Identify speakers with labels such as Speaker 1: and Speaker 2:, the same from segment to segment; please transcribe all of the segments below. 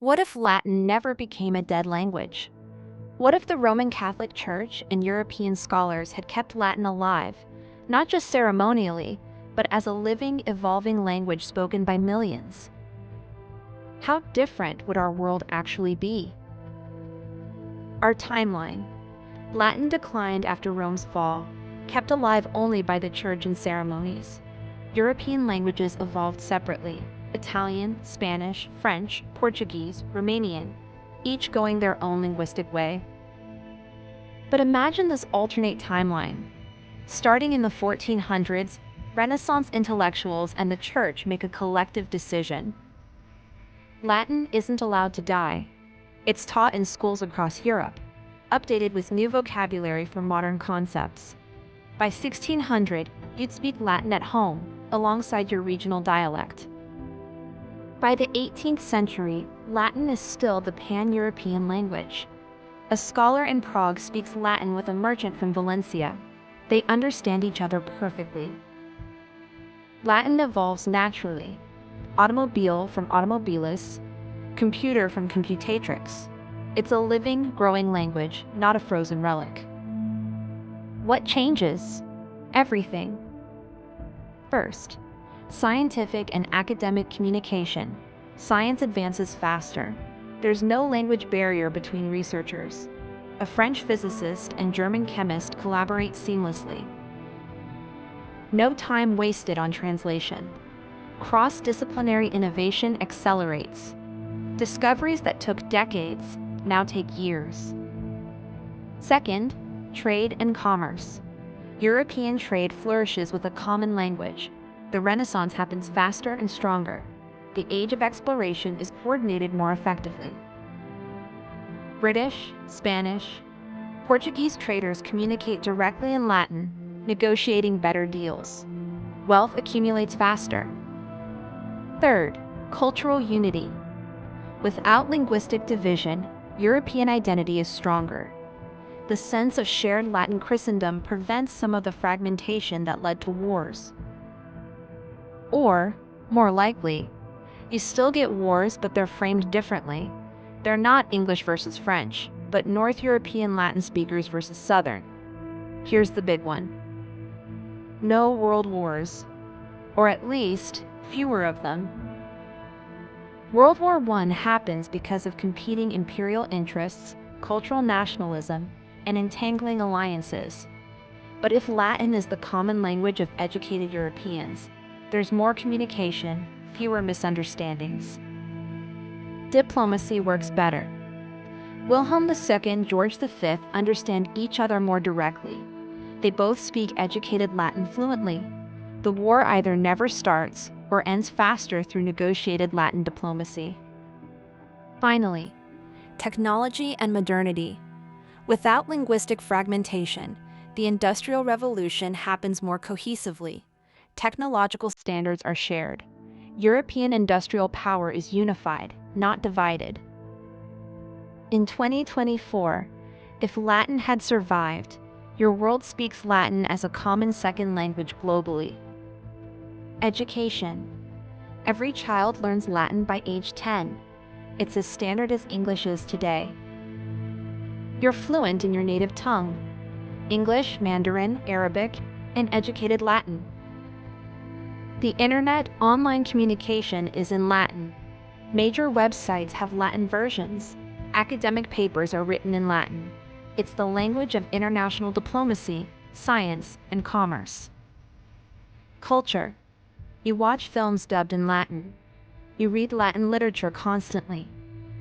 Speaker 1: What if Latin never became a dead language? What if the Roman Catholic Church and European scholars had kept Latin alive, not just ceremonially, but as a living, evolving language spoken by millions? How different would our world actually be? Our timeline. Latin declined after Rome's fall, kept alive only by the Church and ceremonies. European languages evolved separately: Italian, Spanish, French, Portuguese, Romanian, each going their own linguistic way. But imagine this alternate timeline. Starting in the 1400s, Renaissance intellectuals and the Church make a collective decision. Latin isn't allowed to die. It's taught in schools across Europe, updated with new vocabulary for modern concepts. By 1600, you'd speak Latin at home, alongside your regional dialect. By the 18th century, Latin is still the pan-European language. A scholar in Prague speaks Latin with a merchant from Valencia. They understand each other perfectly. Latin evolves naturally. Automobile from automobilis, computer from computatrix. It's a living, growing language, not a frozen relic. What changes? Everything. First, scientific and academic communication. Science advances faster. There's no language barrier between researchers. A French physicist and German chemist collaborate seamlessly. No time wasted on translation. Cross-disciplinary innovation accelerates. Discoveries that took decades now take years. Second, trade and commerce. European trade flourishes with a common language. The Renaissance happens faster and stronger. The age of exploration is coordinated more effectively. British, Spanish, Portuguese traders communicate directly in Latin, negotiating better deals. Wealth accumulates faster. Third, cultural unity. Without linguistic division, European identity is stronger. The sense of shared Latin Christendom prevents some of the fragmentation that led to wars. Or, more likely, you still get wars, but they're framed differently. They're not English versus French, but North European Latin speakers versus Southern. Here's the big one. No world wars, or at least fewer of them. World War I happens because of competing imperial interests, cultural nationalism, and entangling alliances. But if Latin is the common language of educated Europeans, there's more communication, fewer misunderstandings. Diplomacy works better. Wilhelm II, George V understand each other more directly. They both speak educated Latin fluently. The war either never starts or ends faster through negotiated Latin diplomacy. Finally, technology and modernity. Without linguistic fragmentation, the Industrial Revolution happens more cohesively. Technological standards are shared. European industrial power is unified, not divided. In 2024, if Latin had survived, your world speaks Latin as a common second language globally. Education. Every child learns Latin by age 10. It's as standard as English is today. You're fluent in your native tongue: English, Mandarin, Arabic, and educated Latin. The internet, online communication is in Latin. Major websites have Latin versions. Academic papers are written in Latin. It's the language of international diplomacy, science, and commerce. Culture. You watch films dubbed in Latin. You read Latin literature constantly.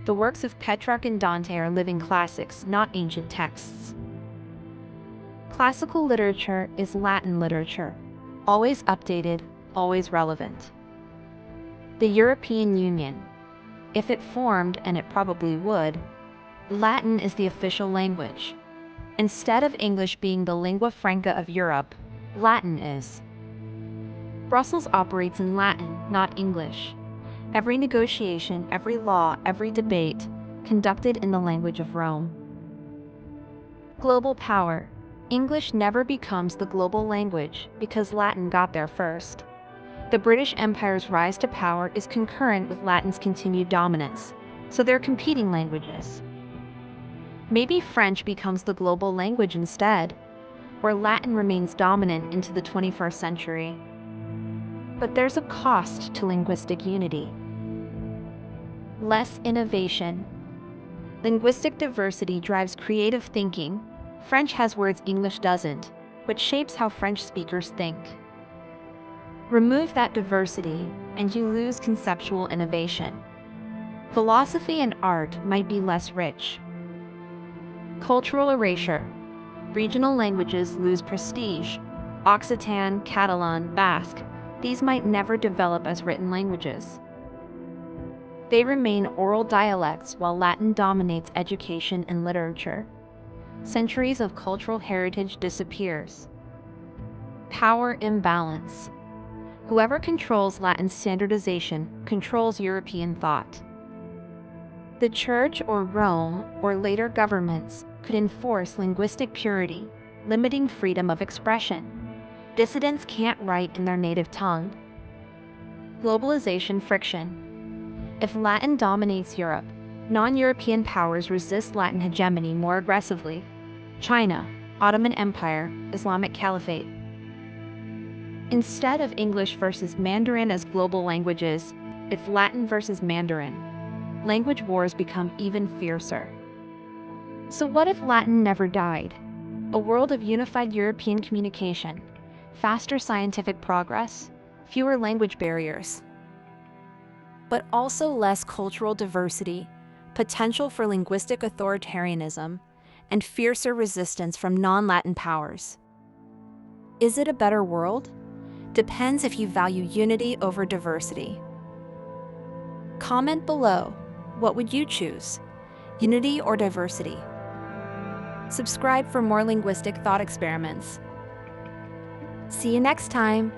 Speaker 1: The works of Petrarch and Dante are living classics, not ancient texts. Classical literature is Latin literature, always updated, always relevant. The European Union. If it formed, and it probably would, Latin is the official language. Instead of English being the lingua franca of Europe, Latin is. Brussels operates in Latin, not English. Every negotiation, every law, every debate, conducted in the language of Rome. Global power. English never becomes the global language because Latin got there first. The British Empire's rise to power is concurrent with Latin's continued dominance. so they're competing languages. Maybe French becomes the global language instead, where Latin remains dominant into the 21st century. But there's a cost to linguistic unity. Less innovation. Linguistic diversity drives creative thinking. French has words English doesn't, which shapes how French speakers think. Remove that diversity, and you lose conceptual innovation. Philosophy and art might be less rich. Cultural erasure. Regional languages lose prestige. Occitan, Catalan, Basque, these might never develop as written languages. They remain oral dialects while Latin dominates education and literature. Centuries of cultural heritage disappears. Power imbalance. Whoever controls Latin standardization controls European thought. The Church or Rome or later governments could enforce linguistic purity, limiting freedom of expression. Dissidents can't write in their native tongue. Globalization friction. If Latin dominates Europe, non-European powers resist Latin hegemony more aggressively. China, Ottoman Empire, Islamic Caliphate. Instead of English versus Mandarin as global languages, it's Latin versus Mandarin. Language wars become even fiercer. So what if Latin never died? A world of unified European communication, faster scientific progress, fewer language barriers, but also less cultural diversity, potential for linguistic authoritarianism, and fiercer resistance from non-Latin powers. Is it a better world? Depends if you value unity over diversity. Comment below. What would you choose? Unity or diversity? Subscribe for more linguistic thought experiments. See you next time!